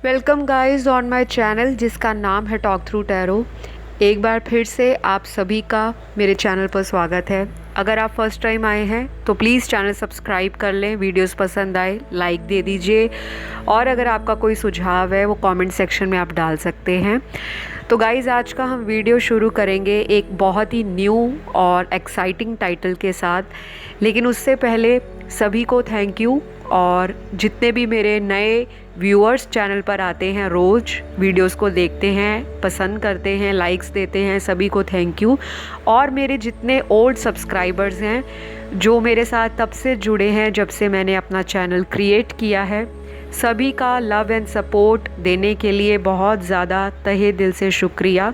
Welcome guys on my channel जिसका नाम है टॉक थ्रू टैरो। एक बार फिर से आप सभी का मेरे चैनल पर स्वागत है। अगर आप फर्स्ट टाइम आए हैं तो प्लीज़ चैनल सब्सक्राइब कर लें, वीडियोस पसंद आए लाइक दे दीजिए और अगर आपका कोई सुझाव है वो कमेंट सेक्शन में आप डाल सकते हैं। तो गाइज़ आज का हम वीडियो शुरू करेंगे एक बहुत ही न्यू और एक्साइटिंग टाइटल के साथ, लेकिन उससे पहले सभी को थैंक यू। और जितने भी मेरे नए व्यूअर्स चैनल पर आते हैं, रोज़ वीडियोस को देखते हैं, पसंद करते हैं, लाइक्स देते हैं, सभी को थैंक यू। और मेरे जितने ओल्ड सब्सक्राइबर्स हैं जो मेरे साथ तब से जुड़े हैं जब से मैंने अपना चैनल क्रिएट किया है, सभी का लव एंड सपोर्ट देने के लिए बहुत ज़्यादा तहे दिल से शुक्रिया।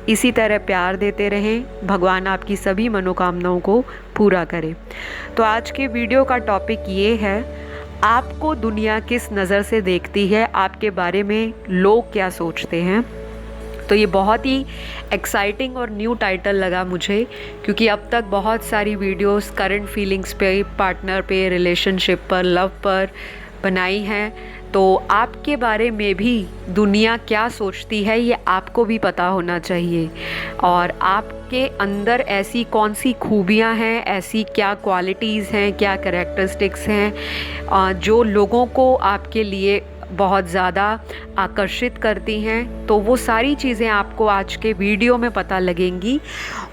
इसी तरह प्यार देते रहें, भगवान आपकी सभी मनोकामनाओं को पूरा करे। तो आज के वीडियो का टॉपिक ये है, आपको दुनिया किस नज़र से देखती है, आपके बारे में लोग क्या सोचते हैं। तो ये बहुत ही एक्साइटिंग और न्यू टाइटल लगा मुझे, क्योंकि अब तक बहुत सारी वीडियोस करंट फीलिंग्स पे, पार्टनर पे, रिलेशनशिप पर, लव पर बनाई हैं। तो आपके बारे में भी दुनिया क्या सोचती है ये आपको भी पता होना चाहिए। और आपके अंदर ऐसी कौन सी खूबियाँ हैं, ऐसी क्या क्वालिटीज़ हैं, क्या कैरेक्टरिस्टिक्स हैं जो लोगों को आपके लिए बहुत ज़्यादा आकर्षित करती हैं। तो वो सारी चीज़ें आपको आज के वीडियो में पता लगेंगी।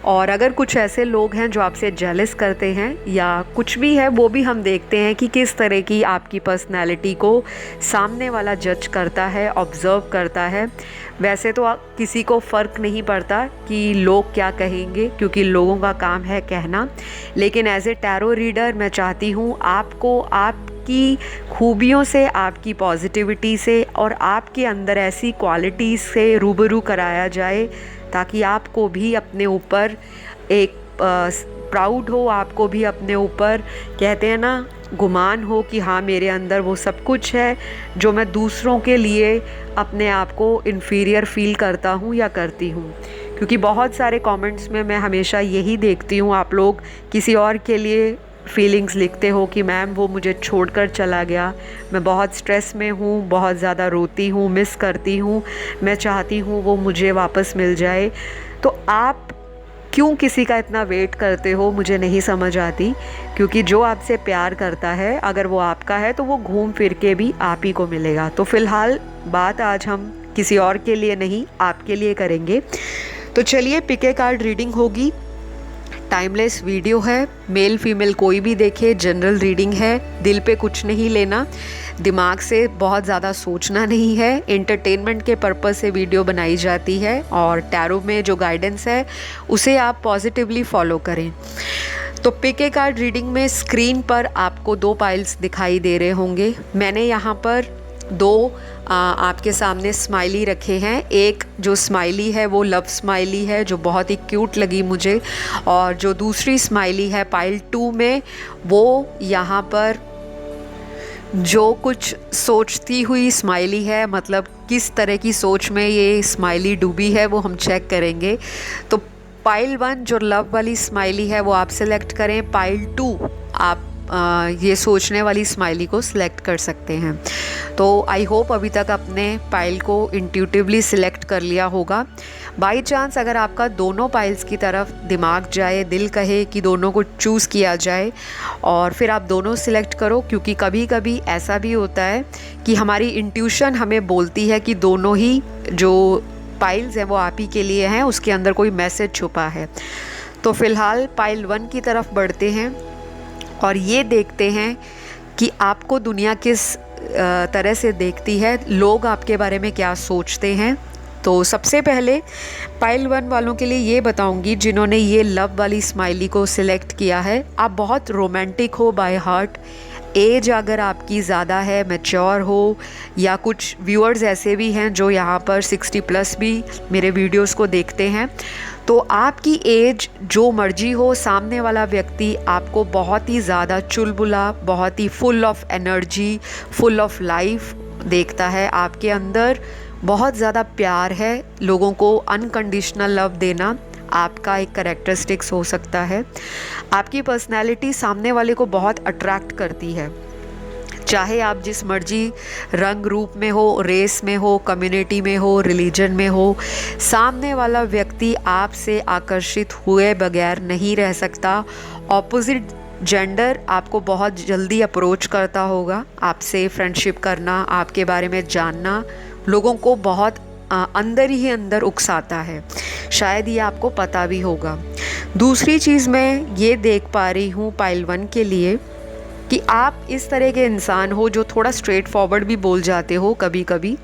और अगर कुछ ऐसे लोग हैं जो आपसे जेलस करते हैं या कुछ भी है, वो भी हम देखते हैं कि किस तरह की आपकी पर्सनैलिटी को सामने वाला जज करता है, ऑब्ज़र्व करता है। वैसे तो किसी को फ़र्क नहीं पड़ता कि लोग क्या कहेंगे, क्योंकि लोगों का काम है कहना। लेकिन एज ए टैरो रीडर मैं चाहती हूँ आपको आपकी खूबियों से, आपकी पॉजिटिविटी से और आपके अंदर ऐसी क्वालिटीज़ से रूबरू कराया जाए ताकि आपको भी अपने ऊपर एक प्राउड हो, आपको भी अपने ऊपर कहते हैं ना गुमान हो कि हाँ मेरे अंदर वो सब कुछ है जो मैं दूसरों के लिए अपने आप को इन्फीरियर फील करता हूँ या करती हूँ। क्योंकि बहुत सारे कमेंट्स में मैं हमेशा यही देखती हूँ, आप लोग किसी और के लिए फीलिंग्स लिखते हो कि मैम वो मुझे छोड़कर चला गया, मैं बहुत स्ट्रेस में हूँ, बहुत ज़्यादा रोती हूँ, मिस करती हूँ, मैं चाहती हूँ वो मुझे वापस मिल जाए। तो आप क्यों किसी का इतना वेट करते हो, मुझे नहीं समझ आती। क्योंकि जो आपसे प्यार करता है, अगर वो आपका है तो वो घूम फिर के भी आप ही को मिलेगा। तो फ़िलहाल बात आज हम किसी और के लिए नहीं, आपके लिए करेंगे। तो चलिए, पिक ए कार्ड रीडिंग होगी, टाइमलेस वीडियो है, मेल फीमेल कोई भी देखे, जनरल रीडिंग है। दिल पे कुछ नहीं लेना, दिमाग से बहुत ज़्यादा सोचना नहीं है। एंटरटेनमेंट के पर्पज़ से वीडियो बनाई जाती है और टैरो में जो गाइडेंस है उसे आप पॉजिटिवली फॉलो करें। तो पिक ए कार्ड रीडिंग में स्क्रीन पर आपको 2 पाइल्स दिखाई दे रहे होंगे। मैंने यहाँ पर 2 आपके सामने स्माइली रखे हैं। एक जो स्माइली है वो लव स्माइली है जो बहुत ही क्यूट लगी मुझे, और जो दूसरी स्माइली है पाइल 2 में, वो यहाँ पर जो कुछ सोचती हुई स्माइली है। मतलब किस तरह की सोच में ये स्माइली डूबी है वो हम चेक करेंगे। तो पाइल 1 जो लव वाली स्माइली है वो आप सिलेक्ट करें, पाइल 2 आप ये सोचने वाली स्माइली को सिलेक्ट कर सकते हैं। तो आई होप अभी तक अपने पाइल को इंट्यूटिवली सिलेक्ट कर लिया होगा। बाई चांस अगर आपका दोनों पाइल्स की तरफ दिमाग जाए, दिल कहे कि दोनों को चूज़ किया जाए और फिर आप दोनों सिलेक्ट करो, क्योंकि कभी कभी ऐसा भी होता है कि हमारी इंट्यूशन हमें बोलती है कि दोनों ही जो पाइल्स हैं वो आप ही के लिए हैं, उसके अंदर कोई मैसेज छुपा है। तो फ़िलहाल पाइल 1 की तरफ बढ़ते हैं और ये देखते हैं कि आपको दुनिया किस तरह से देखती है, लोग आपके बारे में क्या सोचते हैं। तो सबसे पहले पाइल 1 वालों के लिए ये बताऊंगी जिन्होंने ये लव वाली स्माइली को सिलेक्ट किया है, आप बहुत रोमांटिक हो बाय हार्ट। एज अगर आपकी ज़्यादा है, मैच्योर हो, या कुछ व्यूअर्स ऐसे भी हैं जो यहाँ पर 60+ भी मेरे वीडियोस को देखते हैं, तो आपकी एज जो मर्जी हो, सामने वाला व्यक्ति आपको बहुत ही ज़्यादा चुलबुला, बहुत ही full of energy, full of life देखता है। आपके अंदर बहुत ज़्यादा प्यार है, लोगों को अनकंडीशनल लव देना आपका एक कैरेक्टरिस्टिक्स हो सकता है। आपकी पर्सनैलिटी सामने वाले को बहुत अट्रैक्ट करती है। चाहे आप जिस मर्जी रंग रूप में हो, रेस में हो, कम्युनिटी में हो, रिलीजन में हो, सामने वाला व्यक्ति आपसे आकर्षित हुए बगैर नहीं रह सकता। ऑपोजिट जेंडर आपको बहुत जल्दी अप्रोच करता होगा, आपसे फ्रेंडशिप करना, आपके बारे में जानना लोगों को बहुत अंदर ही अंदर उकसाता है। शायद ये आपको पता भी होगा। दूसरी चीज़ मैं ये देख पा रही हूँ पाइल 1 के लिए कि आप इस तरह के इंसान हो जो थोड़ा स्ट्रेट फॉरवर्ड भी बोल जाते हो कभी कभी,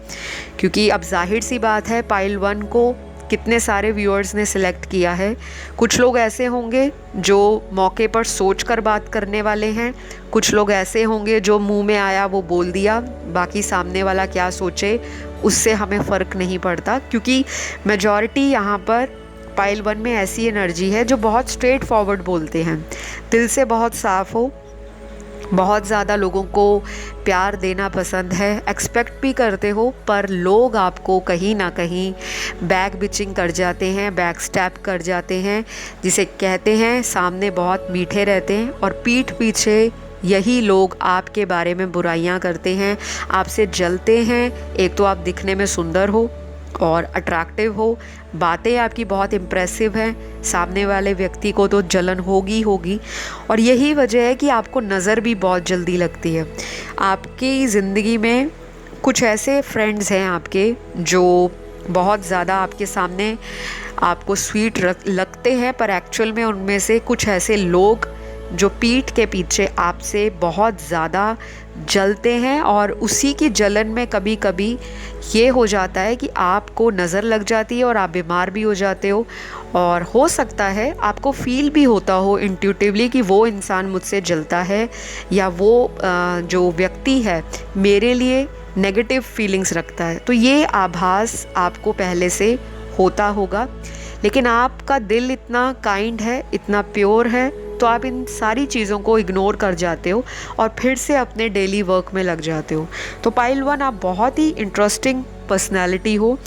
क्योंकि अब जाहिर सी बात है पाइल 1 को कितने सारे व्यूअर्स ने सिलेक्ट किया है। कुछ लोग ऐसे होंगे जो मौके पर सोच कर बात करने वाले हैं, कुछ लोग ऐसे होंगे जो मुंह में आया वो बोल दिया, बाकी सामने वाला क्या सोचे उससे हमें फ़र्क नहीं पड़ता, क्योंकि मेजॉरिटी यहाँ पर पाइल 1 में ऐसी एनर्जी है जो बहुत स्ट्रेट फॉरवर्ड बोलते हैं, दिल से बहुत साफ़ हो, बहुत ज़्यादा लोगों को प्यार देना पसंद है, एक्सपेक्ट भी करते हो, पर लोग आपको कहीं ना कहीं बैक बिचिंग कर जाते हैं, बैक स्टैप कर जाते हैं, जिसे कहते हैं सामने बहुत मीठे रहते हैं और पीठ पीछे यही लोग आपके बारे में बुराइयां करते हैं, आपसे जलते हैं। एक तो आप दिखने में सुंदर हो और अट्रैक्टिव हो, बातें आपकी बहुत इम्प्रेसिव हैं, सामने वाले व्यक्ति को तो जलन होगी होगी, और यही वजह है कि आपको नज़र भी बहुत जल्दी लगती है। आपकी ज़िंदगी में कुछ ऐसे फ्रेंड्स हैं आपके जो बहुत ज़्यादा आपके सामने आपको स्वीट लगते हैं, पर एक्चुअल में उनमें से कुछ ऐसे लोग जो पीठ के पीछे आपसे बहुत ज़्यादा जलते हैं, और उसी की जलन में कभी कभी ये हो जाता है कि आपको नज़र लग जाती है और आप बीमार भी हो जाते हो, और हो सकता है आपको फील भी होता हो इंट्यूटिवली कि वो इंसान मुझसे जलता है या वो जो व्यक्ति है मेरे लिए नेगेटिव फीलिंग्स रखता है। तो ये आभास आपको पहले से होता होगा, लेकिन आपका दिल इतना काइंड है, इतना प्योर है, तो आप इन सारी चीज़ों को इग्नोर कर जाते हो और फिर से अपने डेली वर्क में लग जाते हो। तो पाइल 1 आप बहुत ही इंटरेस्टिंग पर्सनैलिटी हो।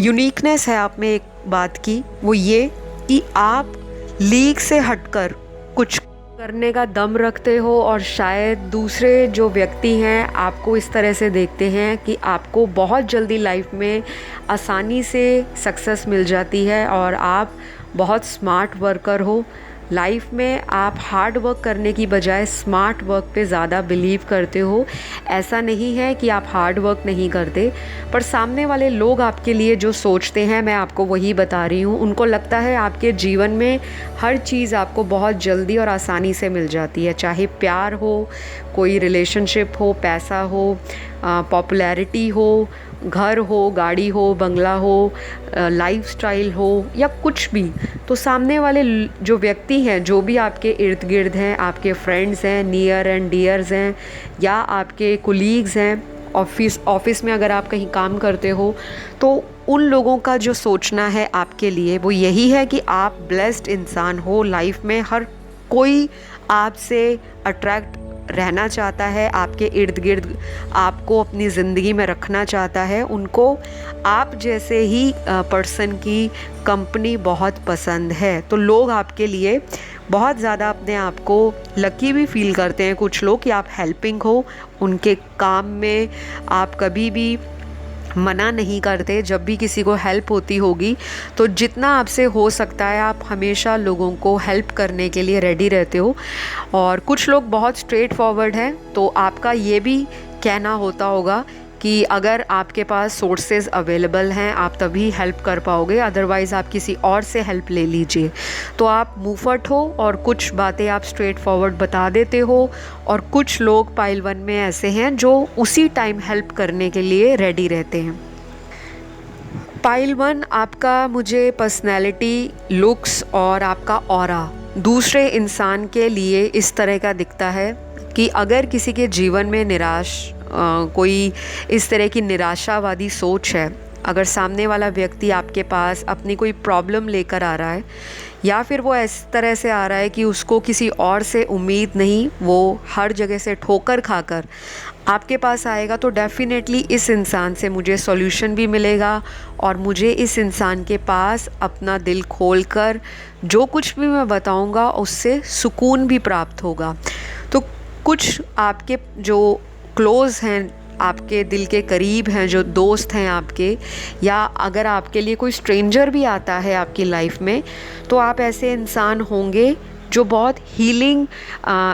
यूनिकनेस है आप में एक बात की, वो ये कि आप लीग से हटकर कुछ करने का दम रखते हो, और शायद दूसरे जो व्यक्ति हैं आपको इस तरह से देखते हैं कि आपको बहुत जल्दी लाइफ में आसानी से सक्सेस मिल जाती है और आप बहुत स्मार्ट वर्कर हो। लाइफ में आप हार्ड वर्क करने की बजाय स्मार्ट वर्क पे ज़्यादा बिलीव करते हो। ऐसा नहीं है कि आप हार्ड वर्क नहीं करते, पर सामने वाले लोग आपके लिए जो सोचते हैं मैं आपको वही बता रही हूँ। उनको लगता है आपके जीवन में हर चीज़ आपको बहुत जल्दी और आसानी से मिल जाती है, चाहे प्यार हो, कोई रिलेशनशिप हो, पैसा हो, पॉपुलैरिटी हो, घर हो, गाड़ी हो, बंगला हो, लाइफस्टाइल हो, या कुछ भी। तो सामने वाले जो व्यक्ति हैं, जो भी आपके इर्द गिर्द हैं, आपके फ्रेंड्स हैं, नियर एंड डियर्स हैं, या आपके कोलीग्स हैं, ऑफिस में अगर आप कहीं काम करते हो, तो उन लोगों का जो सोचना है आपके लिए वो यही है कि आप ब्लेस्ड इंसान हो। लाइफ में हर कोई आपसे अट्रैक्ट रहना चाहता है, आपके इर्द गिर्द आपको अपनी ज़िंदगी में रखना चाहता है। उनको आप जैसे ही पर्सन की कंपनी बहुत पसंद है, तो लोग आपके लिए बहुत ज़्यादा अपने आप को लकी भी फील करते हैं कुछ लोग कि आप हेल्पिंग हो, उनके काम में आप कभी भी मना नहीं करते। जब भी किसी को हेल्प होती होगी तो जितना आपसे हो सकता है आप हमेशा लोगों को हेल्प करने के लिए रेडी रहते हो। और कुछ लोग बहुत स्ट्रेट फॉरवर्ड हैं, तो आपका ये भी कहना होता होगा कि अगर आपके पास सोर्सेज अवेलेबल हैं आप तभी हेल्प कर पाओगे, अदरवाइज़ आप किसी और से हेल्प ले लीजिए। तो आप मुँहफट हो और कुछ बातें आप स्ट्रेट फॉरवर्ड बता देते हो, और कुछ लोग पाइल 1 में ऐसे हैं जो उसी टाइम हेल्प करने के लिए रेडी रहते हैं। पाइल 1 आपका मुझे पर्सनैलिटी, लुक्स और आपका ऑरा दूसरे इंसान के लिए इस तरह का दिखता है कि अगर किसी के जीवन में कोई इस तरह की निराशावादी सोच है, अगर सामने वाला व्यक्ति आपके पास अपनी कोई प्रॉब्लम लेकर आ रहा है, या फिर वो इस तरह से आ रहा है कि उसको किसी और से उम्मीद नहीं, वो हर जगह से ठोकर खाकर आपके पास आएगा, तो डेफ़िनेटली इस इंसान से मुझे सॉल्यूशन भी मिलेगा और मुझे इस इंसान के पास अपना दिल खोलकर जो कुछ भी मैं बताऊंगा उससे सुकून भी प्राप्त होगा। तो कुछ आपके जो क्लोज़ हैं, आपके दिल के करीब हैं, जो दोस्त हैं आपके, या अगर आपके लिए कोई स्ट्रेंजर भी आता है आपकी लाइफ में, तो आप ऐसे इंसान होंगे जो बहुत हीलिंग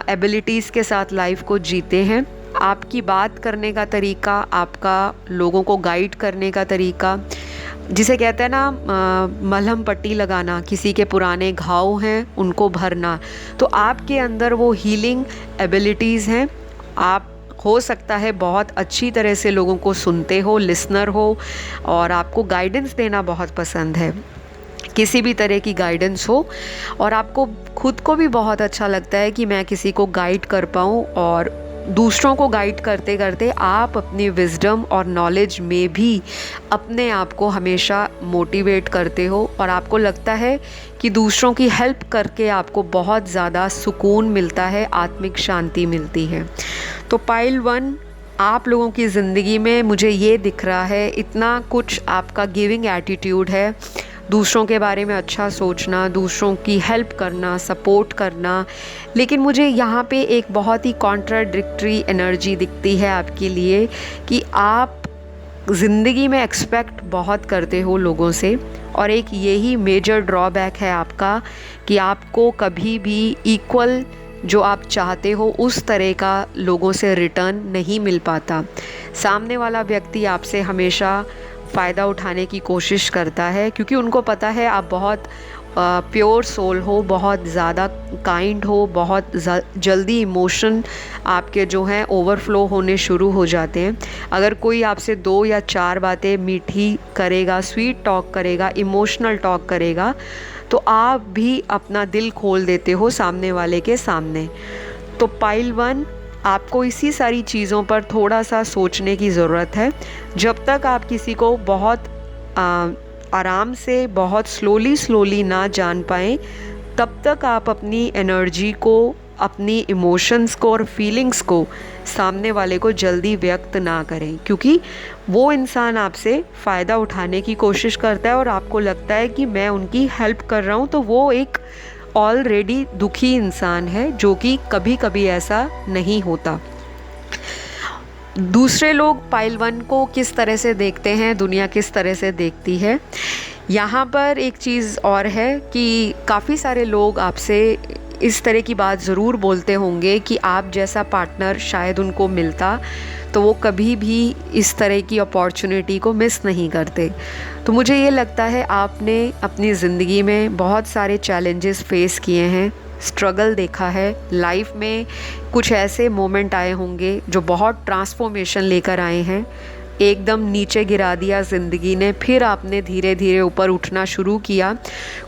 एबिलिटीज़ के साथ लाइफ को जीते हैं। आपकी बात करने का तरीका, आपका लोगों को गाइड करने का तरीका, जिसे कहते हैं ना मलहम पट्टी लगाना, किसी के पुराने घाव हैं उनको भरना, तो आपके अंदर वो हीलिंग एबिलिटीज़ हैं। आप हो सकता है बहुत अच्छी तरह से लोगों को सुनते हो, लिसनर हो, और आपको गाइडेंस देना बहुत पसंद है, किसी भी तरह की गाइडेंस हो, और आपको खुद को भी बहुत अच्छा लगता है कि मैं किसी को गाइड कर पाऊँ, और दूसरों को गाइड करते करते आप अपनी विजडम और नॉलेज में भी अपने आप को हमेशा मोटिवेट करते हो, और आपको लगता है कि दूसरों की हेल्प करके आपको बहुत ज़्यादा सुकून मिलता है, आत्मिक शांति मिलती है। तो पाइल 1, आप लोगों की ज़िंदगी में मुझे ये दिख रहा है, इतना कुछ आपका गिविंग एटीट्यूड है, दूसरों के बारे में अच्छा सोचना, दूसरों की हेल्प करना, सपोर्ट करना, लेकिन मुझे यहाँ पे एक बहुत ही कॉन्ट्राडिक्टरी एनर्जी दिखती है आपके लिए कि आप ज़िंदगी में एक्सपेक्ट बहुत करते हो लोगों से, और एक यही मेजर ड्रॉबैक है आपका कि आपको कभी भी इक्वल जो आप चाहते हो उस तरह का लोगों से रिटर्न नहीं मिल पाता। सामने वाला व्यक्ति आपसे हमेशा फ़ायदा उठाने की कोशिश करता है, क्योंकि उनको पता है आप बहुत प्योर सोल हो, बहुत ज़्यादा काइंड हो, बहुत जल्दी इमोशन आपके जो हैं ओवरफ्लो होने शुरू हो जाते हैं। अगर कोई आपसे 2 या 4 बातें मीठी करेगा, स्वीट टॉक करेगा, इमोशनल टॉक करेगा, तो आप भी अपना दिल खोल देते हो सामने वाले के सामने। तो पाइल 1, आपको इसी सारी चीज़ों पर थोड़ा सा सोचने की ज़रूरत है। जब तक आप किसी को बहुत आराम से, बहुत स्लोली ना जान पाएँ, तब तक आप अपनी एनर्जी को, अपनी इमोशंस को और फीलिंग्स को सामने वाले को जल्दी व्यक्त ना करें, क्योंकि वो इंसान आपसे फ़ायदा उठाने की कोशिश करता है और आपको लगता है कि मैं उनकी हेल्प कर रहा हूँ, तो वो एक ऑलरेडी दुखी इंसान है, जो कि कभी कभी ऐसा नहीं होता। दूसरे लोग पाइल 1 को किस तरह से देखते हैं, दुनिया किस तरह से देखती है, यहाँ पर एक चीज़ और है कि काफ़ी सारे लोग आपसे इस तरह की बात ज़रूर बोलते होंगे कि आप जैसा पार्टनर शायद उनको मिलता तो वो कभी भी इस तरह की अपॉर्चुनिटी को मिस नहीं करते। तो मुझे ये लगता है आपने अपनी ज़िंदगी में बहुत सारे चैलेंजेस फेस किए हैं, स्ट्रगल देखा है, लाइफ में कुछ ऐसे मोमेंट आए होंगे जो बहुत ट्रांसफॉर्मेशन लेकर आए हैं, एकदम नीचे गिरा दिया ज़िंदगी ने, फिर आपने धीरे धीरे ऊपर उठना शुरू किया।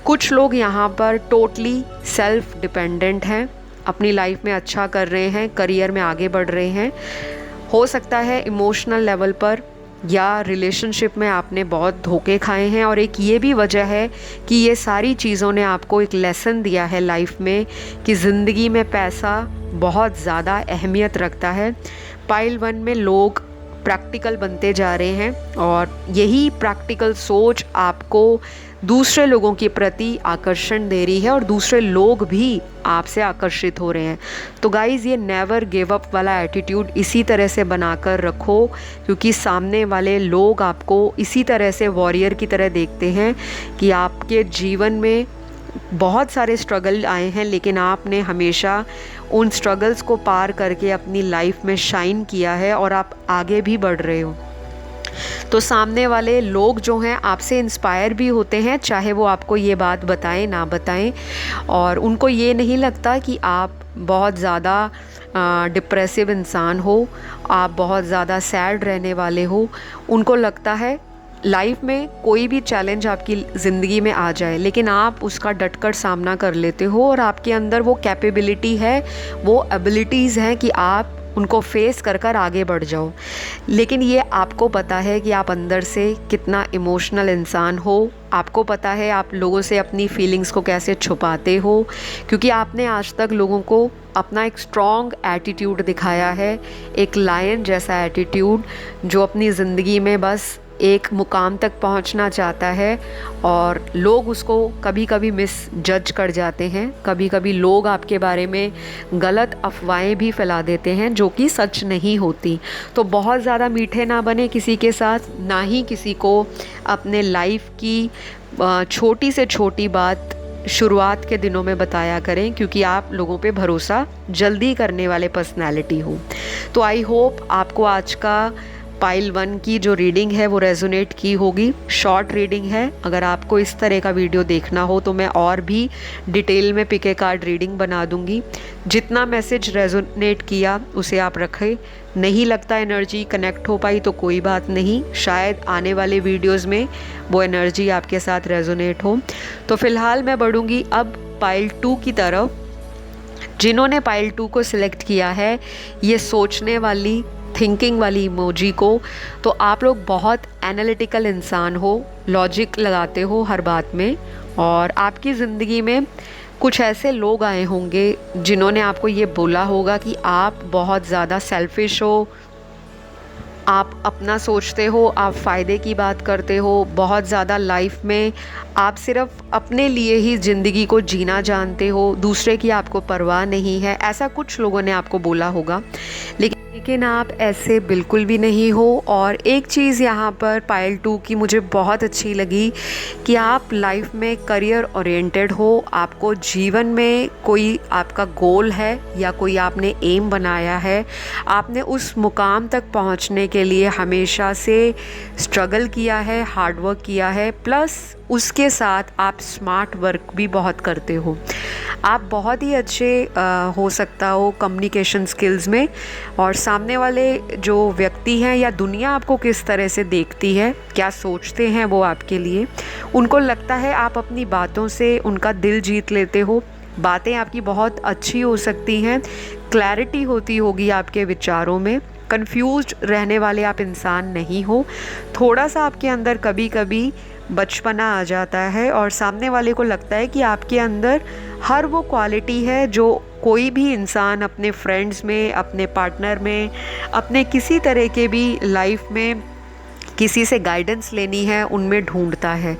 कुछ लोग यहाँ पर टोटली सेल्फ डिपेंडेंट हैं, अपनी लाइफ में अच्छा कर रहे हैं, करियर में आगे बढ़ रहे हैं। हो सकता है इमोशनल लेवल पर या रिलेशनशिप में आपने बहुत धोखे खाए हैं, और एक ये भी वजह है कि ये सारी चीज़ों ने आपको एक लेसन दिया है लाइफ में कि ज़िंदगी में पैसा बहुत ज़्यादा अहमियत रखता है। पाइल 1 में लोग प्रैक्टिकल बनते जा रहे हैं, और यही प्रैक्टिकल सोच आपको दूसरे लोगों के प्रति आकर्षण दे रही है, और दूसरे लोग भी आपसे आकर्षित हो रहे हैं। तो गाइज़, ये नेवर गिव अप वाला एटीट्यूड इसी तरह से बनाकर रखो, क्योंकि सामने वाले लोग आपको इसी तरह से वॉरियर की तरह देखते हैं कि आपके जीवन में बहुत सारे स्ट्रगल आए हैं, लेकिन आपने हमेशा उन स्ट्रगल्स को पार करके अपनी लाइफ में शाइन किया है, और आप आगे भी बढ़ रहे हो। तो सामने वाले लोग जो हैं आपसे इंस्पायर भी होते हैं, चाहे वो आपको ये बात बताएं ना बताएं, और उनको ये नहीं लगता कि आप बहुत ज़्यादा डिप्रेसिव इंसान हो, आप बहुत ज़्यादा सैड रहने वाले हो। उनको लगता है लाइफ में कोई भी चैलेंज आपकी ज़िंदगी में आ जाए, लेकिन आप उसका डटकर सामना कर लेते हो, और आपके अंदर वो कैपेबिलिटी है, वो एबिलिटीज़ हैं कि आप उनको फेस कर कर आगे बढ़ जाओ। लेकिन ये आपको पता है कि आप अंदर से कितना इमोशनल इंसान हो, आपको पता है आप लोगों से अपनी फीलिंग्स को कैसे छुपाते हो, क्योंकि आपने आज तक लोगों को अपना एक स्ट्रॉन्ग एटीट्यूड दिखाया है, एक लायन जैसा एटीट्यूड, जो अपनी ज़िंदगी में बस एक मुकाम तक पहुंचना चाहता है और लोग उसको कभी कभी मिस जज कर जाते हैं, कभी कभी लोग आपके बारे में गलत अफवाहें भी फैला देते हैं जो कि सच नहीं होती। तो बहुत ज़्यादा मीठे ना बने किसी के साथ, ना ही किसी को अपने लाइफ की छोटी से छोटी बात शुरुआत के दिनों में बताया करें, क्योंकि आप लोगों पे भरोसा जल्दी करने वाले पर्सनैलिटी हो। तो आई होप आपको आज का पाइल 1 की जो रीडिंग है वो रेजोनेट की होगी। शॉर्ट रीडिंग है, अगर आपको इस तरह का वीडियो देखना हो तो मैं और भी डिटेल में पिक ए कार्ड रीडिंग बना दूंगी। जितना मैसेज रेजोनेट किया उसे आप रखें। नहीं लगता एनर्जी कनेक्ट हो पाई तो कोई बात नहीं, शायद आने वाले वीडियोस में वो एनर्जी आपके साथ रेजोनेट हो। तो फिलहाल मैं बढ़ूंगी अब पाइल 2 की तरफ। जिन्होंने पाइल 2 को सिलेक्ट किया है, ये सोचने वाली थिंकिंग वाली इमोजी को, तो आप लोग बहुत एनालिटिकल इंसान हो, लॉजिक लगाते हो हर बात में, और आपकी ज़िंदगी में कुछ ऐसे लोग आए होंगे जिन्होंने आपको ये बोला होगा कि आप बहुत ज़्यादा सेल्फिश हो, आप अपना सोचते हो, आप फ़ायदे की बात करते हो, बहुत ज़्यादा लाइफ में आप सिर्फ अपने लिए ही ज़िंदगी को जीना जानते हो, दूसरे की आपको परवाह नहीं है। ऐसा कुछ लोगों ने आपको बोला होगा, लेकिन आप ऐसे बिल्कुल भी नहीं हो। और एक चीज़ यहाँ पर पाइल 2 की मुझे बहुत अच्छी लगी कि आप लाइफ में करियर ओरिएंटेड हो, आपको जीवन में कोई आपका गोल है या कोई आपने एम बनाया है, आपने उस मुकाम तक पहुँचने के लिए हमेशा से स्ट्रगल किया है, हार्ड वर्क किया है, प्लस उसके साथ आप स्मार्ट वर्क भी बहुत करते हो। आप बहुत ही अच्छे हो सकता हो कम्युनिकेशन स्किल्स में, और सामने वाले जो व्यक्ति हैं या दुनिया आपको किस तरह से देखती है, क्या सोचते हैं वो आपके लिए, उनको लगता है आप अपनी बातों से उनका दिल जीत लेते हो। बातें आपकी बहुत अच्छी हो सकती हैं, क्लैरिटी होती होगी आपके विचारों में, कंफ्यूज्ड रहने वाले आप इंसान नहीं हो। थोड़ा सा आपके अंदर कभी कभी बचपना आ जाता है और सामने वाले को लगता है कि आपके अंदर हर वो क्वालिटी है जो कोई भी इंसान अपने फ्रेंड्स में, अपने पार्टनर में, अपने किसी तरह के भी लाइफ में किसी से गाइडेंस लेनी है उनमें ढूंढता है।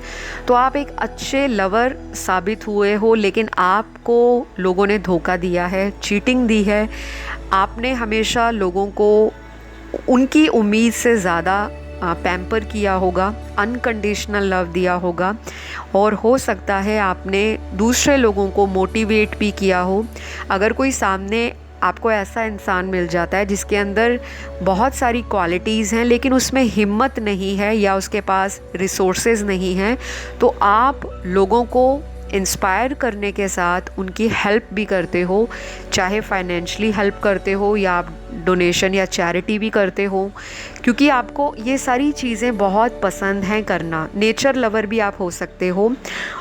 तो आप एक अच्छे लवर साबित हुए हो, लेकिन आपको लोगों ने धोखा दिया है, चीटिंग दी है। आपने हमेशा लोगों को उनकी उम्मीद से ज़्यादा पैम्पर किया होगा, अनकंडीशनल लव दिया होगा, और हो सकता है आपने दूसरे लोगों को मोटिवेट भी किया हो। अगर कोई सामने आपको ऐसा इंसान मिल जाता है जिसके अंदर बहुत सारी क्वालिटीज़ हैं लेकिन उसमें हिम्मत नहीं है या उसके पास रिसोर्सेज नहीं हैं, तो आप लोगों को इंस्पायर करने के साथ उनकी हेल्प भी करते हो, चाहे फाइनेंशियली हेल्प करते हो या आप डोनेशन या चैरिटी भी करते हो, क्योंकि आपको ये सारी चीज़ें बहुत पसंद हैं करना। नेचर लवर भी आप हो सकते हो,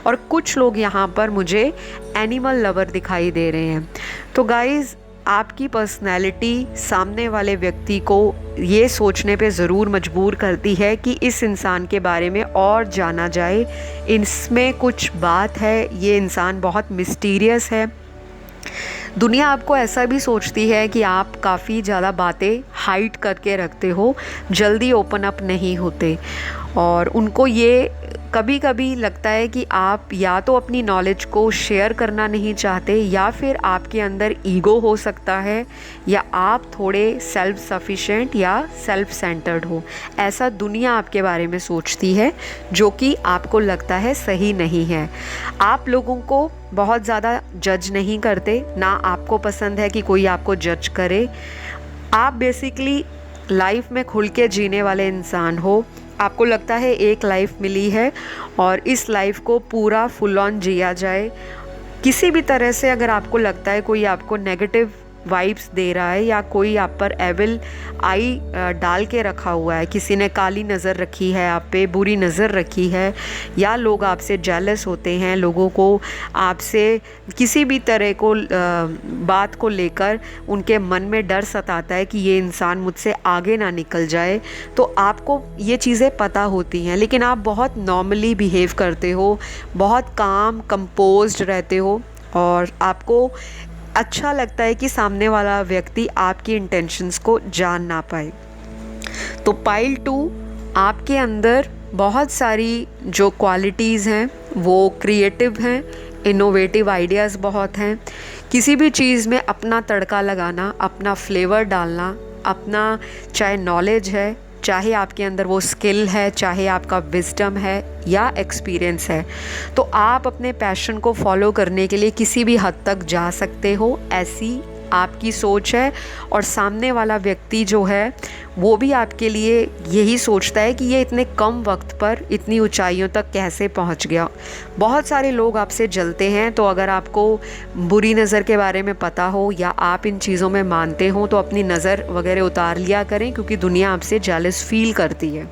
और कुछ लोग यहाँ पर मुझे एनिमल लवर दिखाई दे रहे हैं। तो गाइज़, आपकी पर्सनैलिटी सामने वाले व्यक्ति को ये सोचने पे ज़रूर मजबूर करती है कि इस इंसान के बारे में और जाना जाए, इसमें कुछ बात है, ये इंसान बहुत मिस्टीरियस है। दुनिया आपको ऐसा भी सोचती है कि आप काफ़ी ज़्यादा बातें हाइड करके रखते हो, जल्दी ओपन अप नहीं होते, और उनको ये कभी कभी लगता है कि आप या तो अपनी नॉलेज को शेयर करना नहीं चाहते, या फिर आपके अंदर ईगो हो सकता है, या आप थोड़े सेल्फ सफिशिएंट या सेल्फ सेंटर्ड हो। ऐसा दुनिया आपके बारे में सोचती है, जो कि आपको लगता है सही नहीं है। आप लोगों को बहुत ज़्यादा जज नहीं करते, ना आपको पसंद है कि कोई आपको जज करे। आप बेसिकली लाइफ में खुल के जीने वाले इंसान हो। आपको लगता है एक लाइफ मिली है और इस लाइफ को पूरा फुल ऑन जिया जाए। किसी भी तरह से अगर आपको लगता है कोई आपको नेगेटिव वाइब्स दे रहा है, या कोई आप पर एविल आई डाल के रखा हुआ है, किसी ने काली नज़र रखी है आप पे, बुरी नज़र रखी है, या लोग आपसे जेलस होते हैं, लोगों को आपसे किसी भी तरह को बात को लेकर उनके मन में डर सताता है कि ये इंसान मुझसे आगे ना निकल जाए, तो आपको ये चीज़ें पता होती हैं, लेकिन आप बहुत नॉर्मली बिहेव करते हो, बहुत काम कंपोज्ड रहते हो, और आपको अच्छा लगता है कि सामने वाला व्यक्ति आपकी इंटेंशंस को जान ना पाए। तो पाइल 2 आपके अंदर बहुत सारी जो क्वालिटीज़ हैं वो क्रिएटिव हैं, इनोवेटिव आइडियाज़ बहुत हैं। किसी भी चीज़ में अपना तड़का लगाना, अपना फ्लेवर डालना, अपना चाहे नॉलेज है, चाहे आपके अंदर वो स्किल है, चाहे आपका विजडम है या एक्सपीरियंस है, तो आप अपने पैशन को फॉलो करने के लिए किसी भी हद तक जा सकते हो। ऐसी आपकी सोच है और सामने वाला व्यक्ति जो है वो भी आपके लिए यही सोचता है कि ये इतने कम वक्त पर इतनी ऊंचाइयों तक कैसे पहुंच गया। बहुत सारे लोग आपसे जलते हैं, तो अगर आपको बुरी नज़र के बारे में पता हो या आप इन चीज़ों में मानते हो तो अपनी नज़र वगैरह उतार लिया करें, क्योंकि दुनिया आपसे जेलस फील करती है।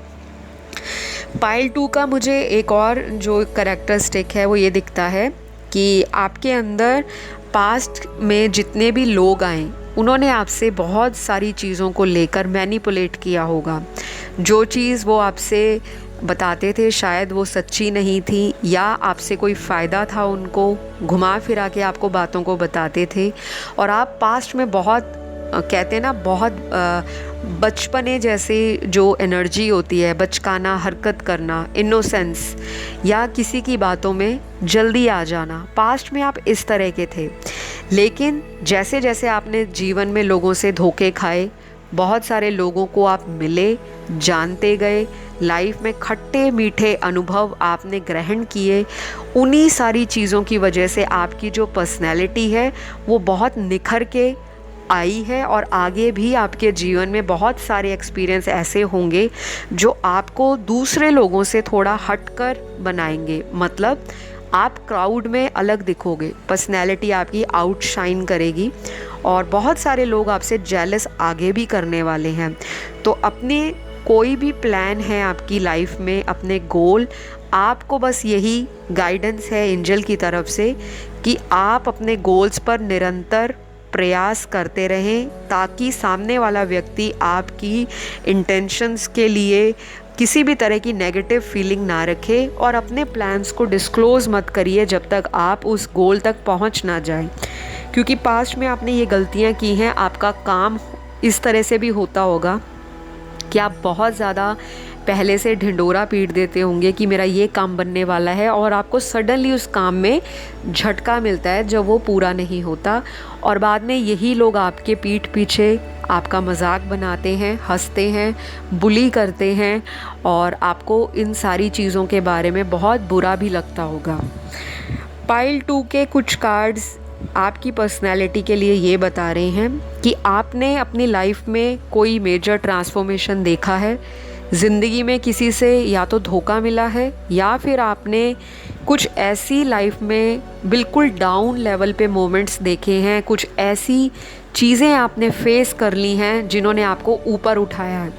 पाइल 2 का मुझे एक और जो कैरेक्टरिस्टिक है वो ये दिखता है कि आपके अंदर पास्ट में जितने भी लोग आए उन्होंने आपसे बहुत सारी चीज़ों को लेकर मैनिपुलेट किया होगा। जो चीज़ वो आपसे बताते थे शायद वो सच्ची नहीं थी, या आपसे कोई फ़ायदा था, उनको घुमा फिरा के आपको बातों को बताते थे। और आप पास्ट में बहुत कहते हैं ना, बहुत बचपने जैसे जो एनर्जी होती है, बचकाना हरकत करना, इनोसेंस, या किसी की बातों में जल्दी आ जाना, पास्ट में आप इस तरह के थे। लेकिन जैसे जैसे आपने जीवन में लोगों से धोखे खाए, बहुत सारे लोगों को आप मिले, जानते गए, लाइफ में खट्टे मीठे अनुभव आपने ग्रहण किए, उन्हीं सारी चीज़ों की वजह से आपकी जो पर्सनैलिटी है वो बहुत निखर के आई है। और आगे भी आपके जीवन में बहुत सारे एक्सपीरियंस ऐसे होंगे जो आपको दूसरे लोगों से थोड़ा हटकर बनाएंगे। मतलब आप क्राउड में अलग दिखोगे, पर्सनैलिटी आपकी आउटशाइन करेगी, और बहुत सारे लोग आपसे जेलस आगे भी करने वाले हैं। तो अपने कोई भी प्लान है आपकी लाइफ में, अपने गोल, आपको बस यही गाइडेंस है एंजल की तरफ से कि आप अपने गोल्स पर निरंतर प्रयास करते रहें, ताकि सामने वाला व्यक्ति आपकी इंटेंशंस के लिए किसी भी तरह की नेगेटिव फीलिंग ना रखे। और अपने प्लान्स को डिस्क्लोज़ मत करिए जब तक आप उस गोल तक पहुंच ना जाए, क्योंकि पास्ट में आपने ये गलतियां की हैं। आपका काम इस तरह से भी होता होगा कि आप बहुत ज़्यादा पहले से ढिंढोरा पीट देते होंगे कि मेरा ये काम बनने वाला है, और आपको सडनली उस काम में झटका मिलता है जब वो पूरा नहीं होता। और बाद में यही लोग आपके पीठ पीछे आपका मजाक बनाते हैं, हंसते हैं, बुली करते हैं, और आपको इन सारी चीज़ों के बारे में बहुत बुरा भी लगता होगा। पाइल 2 के कुछ कार्ड्स आपकी पर्सनैलिटी के लिए ये बता रहे हैं कि आपने अपनी लाइफ में कोई मेजर ट्रांसफॉर्मेशन देखा है, ज़िंदगी में किसी से या तो धोखा मिला है, या फिर आपने कुछ ऐसी लाइफ में बिल्कुल डाउन लेवल पे मोमेंट्स देखे हैं, कुछ ऐसी चीज़ें आपने फेस कर ली हैं जिन्होंने आपको ऊपर उठाया है।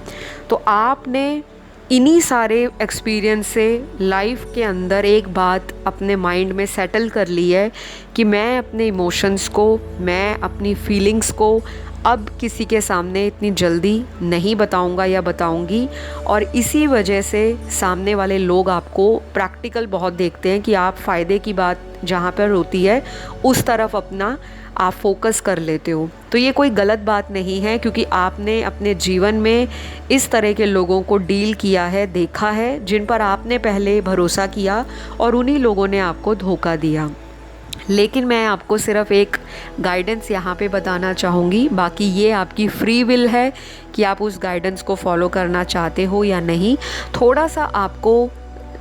तो आपने इन्हीं सारे एक्सपीरियंस से लाइफ के अंदर एक बात अपने माइंड में सेटल कर ली है कि मैं अपने इमोशंस को, मैं अपनी फीलिंग्स को अब किसी के सामने इतनी जल्दी नहीं बताऊंगा या बताऊंगी। और इसी वजह से सामने वाले लोग आपको प्रैक्टिकल बहुत देखते हैं कि आप फ़ायदे की बात जहाँ पर होती है उस तरफ अपना आप फोकस कर लेते हो। तो ये कोई गलत बात नहीं है, क्योंकि आपने अपने जीवन में इस तरह के लोगों को डील किया है, देखा है, जिन पर आपने पहले भरोसा किया और उन्हीं लोगों ने आपको धोखा दिया। लेकिन मैं आपको सिर्फ एक गाइडेंस यहाँ पे बताना चाहूँगी, बाकी ये आपकी फ्री विल है कि आप उस गाइडेंस को फॉलो करना चाहते हो या नहीं। थोड़ा सा आपको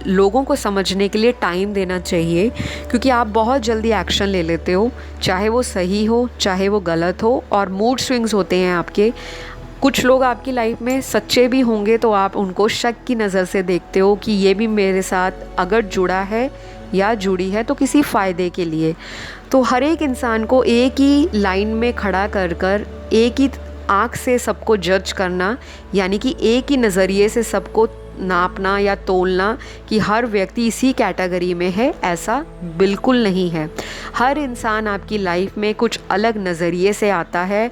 लोगों को समझने के लिए टाइम देना चाहिए, क्योंकि आप बहुत जल्दी एक्शन ले लेते हो, चाहे वो सही हो चाहे वो गलत हो, और मूड स्विंग्स होते हैं आपके। कुछ लोग आपकी लाइफ में सच्चे भी होंगे तो आप उनको शक की नज़र से देखते हो कि ये भी मेरे साथ अगर जुड़ा है या जुड़ी है तो किसी फ़ायदे के लिए। तो हर एक इंसान को एक ही लाइन में खड़ा कर कर एक ही आँख से सबको जज करना, यानी कि एक ही नज़रिए से सबको नापना या तोलना कि हर व्यक्ति इसी कैटेगरी में है, ऐसा बिल्कुल नहीं है। हर इंसान आपकी लाइफ में कुछ अलग नज़रिए से आता है।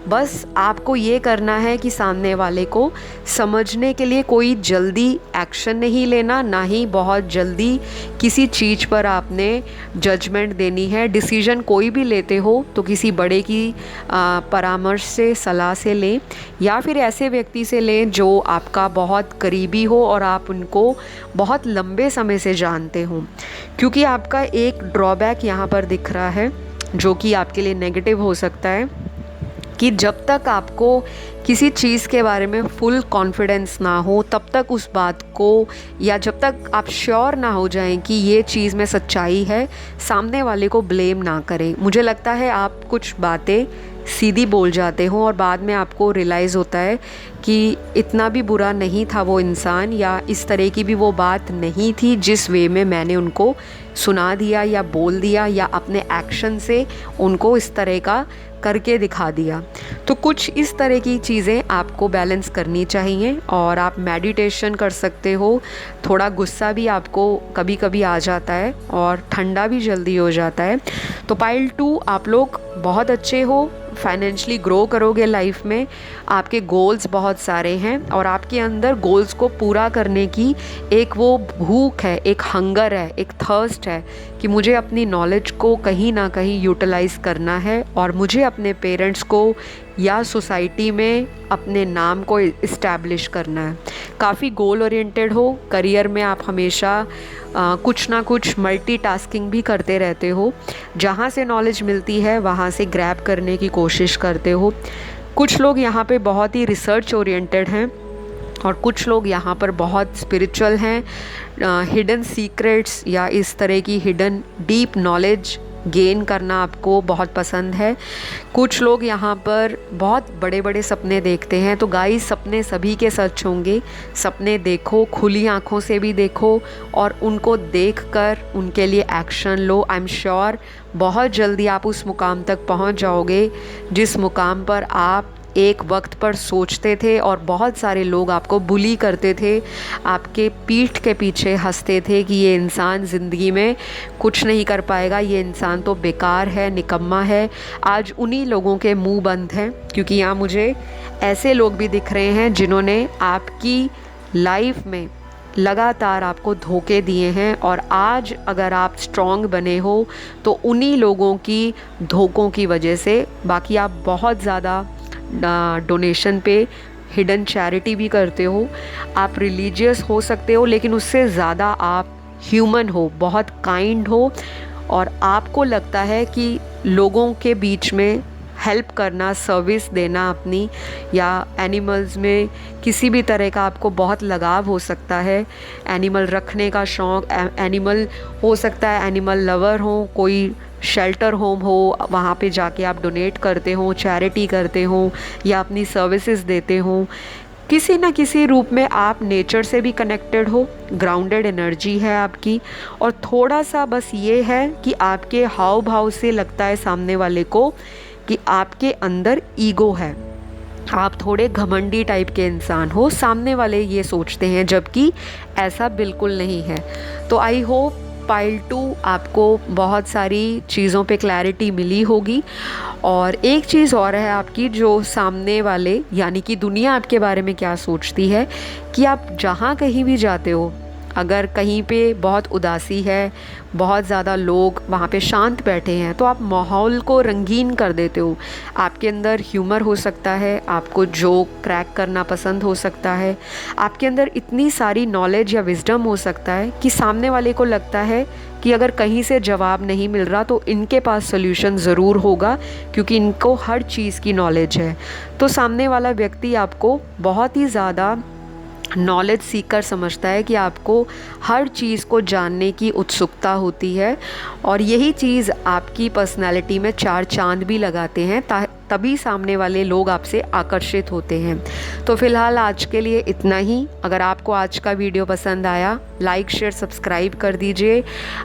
बस आपको ये करना है कि सामने वाले को समझने के लिए कोई जल्दी एक्शन नहीं लेना, ना ही बहुत जल्दी किसी चीज़ पर आपने जजमेंट देनी है। डिसीजन कोई भी लेते हो तो किसी बड़े की परामर्श से, सलाह से लें, या फिर ऐसे व्यक्ति से लें जो आपका बहुत करीबी हो हो और आप उनको बहुत लंबे समय से जानते हो। क्योंकि आपका एक ड्रॉबैक यहाँ पर दिख रहा है जो कि आपके लिए नेगेटिव हो सकता है कि जब तक आपको किसी चीज़ के बारे में फुल कॉन्फिडेंस ना हो तब तक उस बात को, या जब तक आप श्योर ना हो जाएं कि ये चीज़ में सच्चाई है, सामने वाले को ब्लेम ना करें। मुझे लगता है आप कुछ बातें सीधी बोल जाते हो और बाद में आपको रियलाइज़ होता है कि इतना भी बुरा नहीं था वो इंसान, या इस तरह की भी वो बात नहीं थी जिस वे में मैंने उनको सुना दिया या बोल दिया या अपने एक्शन से उनको इस तरह का करके दिखा दिया। तो कुछ इस तरह की चीज़ें आपको बैलेंस करनी चाहिए और आप मेडिटेशन कर सकते हो। थोड़ा गुस्सा भी आपको कभी कभी आ जाता है और ठंडा भी जल्दी हो जाता है। तो पाइल 2 आप लोग बहुत अच्छे हो, फाइनेंशियली ग्रो करोगे लाइफ में, आपके गोल्स बहुत सारे हैं और आपके अंदर गोल्स को पूरा करने की एक वो भूख है, एक हंगर है, एक थर्स्ट है कि मुझे अपनी नॉलेज को कहीं ना कहीं यूटिलाइज़ करना है और मुझे अपने पेरेंट्स को या सोसाइटी में अपने नाम को इस्टेब्लिश करना है। काफ़ी गोल ओरिएंटेड हो, करियर में आप हमेशा कुछ ना कुछ मल्टीटास्किंग भी करते रहते हो, जहाँ से नॉलेज मिलती है वहाँ से ग्रैब करने की कोशिश करते हो। कुछ लोग यहाँ पे बहुत ही रिसर्च ओरिएंटेड हैं और कुछ लोग यहाँ पर बहुत स्पिरिचुअल हैं, हिडन सीक्रेट्स या इस तरह की हिडन डीप नॉलेज गेन करना आपको बहुत पसंद है। कुछ लोग यहाँ पर बहुत बड़े बड़े सपने देखते हैं। तो गाइस, सपने सभी के सच होंगे। सपने देखो, खुली आंखों से भी देखो और उनको देखकर उनके लिए action low. I am sure बहुत जल्दी आप उस मुकाम तक पहुँच जाओगे जिस मुकाम पर आप एक वक्त पर सोचते थे और बहुत सारे लोग आपको बुली करते थे, आपके पीठ के पीछे हंसते थे कि ये इंसान ज़िंदगी में कुछ नहीं कर पाएगा, ये इंसान तो बेकार है, निकम्मा है। आज उन्हीं लोगों के मुंह बंद हैं, क्योंकि यहाँ मुझे ऐसे लोग भी दिख रहे हैं जिन्होंने आपकी लाइफ में लगातार आपको धोखे दिए हैं और आज अगर आप स्ट्रॉन्ग बने हो तो उन्हीं लोगों की धोखों की वजह से। बाकी आप बहुत ज़्यादा डोनेशन पे हिडन चैरिटी भी करते हो, आप रिलीजियस हो सकते हो, लेकिन उससे ज़्यादा आप ह्यूमन हो, बहुत काइंड हो और आपको लगता है कि लोगों के बीच में हेल्प करना, सर्विस देना अपनी, या एनिमल्स में किसी भी तरह का आपको बहुत लगाव हो सकता है। एनिमल रखने का शौक़, एनिमल हो सकता है एनिमल लवर हो, कोई शेल्टर होम हो, वहाँ पे जाके आप डोनेट करते हो, चैरिटी करते हो या अपनी सर्विसेज देते हो। किसी न किसी रूप में आप नेचर से भी कनेक्टेड हो, ग्राउंडेड एनर्जी है आपकी। और थोड़ा सा बस ये है कि आपके हाव भाव से लगता है सामने वाले को कि आपके अंदर ईगो है, आप थोड़े घमंडी टाइप के इंसान हो, सामने वाले ये सोचते हैं, जबकि ऐसा बिल्कुल नहीं है। तो आई होप पाइल 2 आपको बहुत सारी चीज़ों पे क्लैरिटी मिली होगी। और एक चीज़ और है आपकी, जो सामने वाले यानी कि दुनिया आपके बारे में क्या सोचती है, कि आप जहाँ कहीं भी जाते हो, अगर कहीं पे बहुत उदासी है, बहुत ज़्यादा लोग वहाँ पे शांत बैठे हैं, तो आप माहौल को रंगीन कर देते हो। आपके अंदर ह्यूमर हो सकता है, आपको जोक क्रैक करना पसंद हो सकता है, आपके अंदर इतनी सारी नॉलेज या विजडम हो सकता है कि सामने वाले को लगता है कि अगर कहीं से जवाब नहीं मिल रहा तो इनके पास सोल्यूशन ज़रूर होगा, क्योंकि इनको हर चीज़ की नॉलेज है। तो सामने वाला व्यक्ति आपको बहुत ही ज़्यादा नॉलेज सीकर समझता है कि आपको हर चीज़ को जानने की उत्सुकता होती है, और यही चीज़ आपकी पर्सनैलिटी में 4 चांद भी लगाते हैं, तभी सामने वाले लोग आपसे आकर्षित होते हैं। तो फ़िलहाल आज के लिए इतना ही। अगर आपको आज का वीडियो पसंद आया, लाइक शेयर सब्सक्राइब कर दीजिए।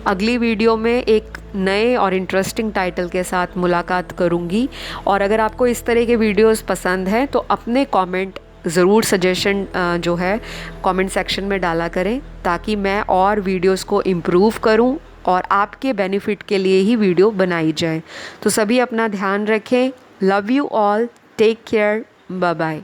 अगली वीडियो में एक नए और इंटरेस्टिंग टाइटल के साथ मुलाकात करूँगी। और अगर आपको इस तरह के वीडियोस पसंद हैं तो अपने कमेंट ज़रूर, सजेशन जो है कमेंट सेक्शन में डाला करें, ताकि मैं और वीडियोस को इम्प्रूव करूं और आपके बेनिफिट के लिए ही वीडियो बनाई जाए। तो सभी अपना ध्यान रखें। Love you all, take care, bye bye.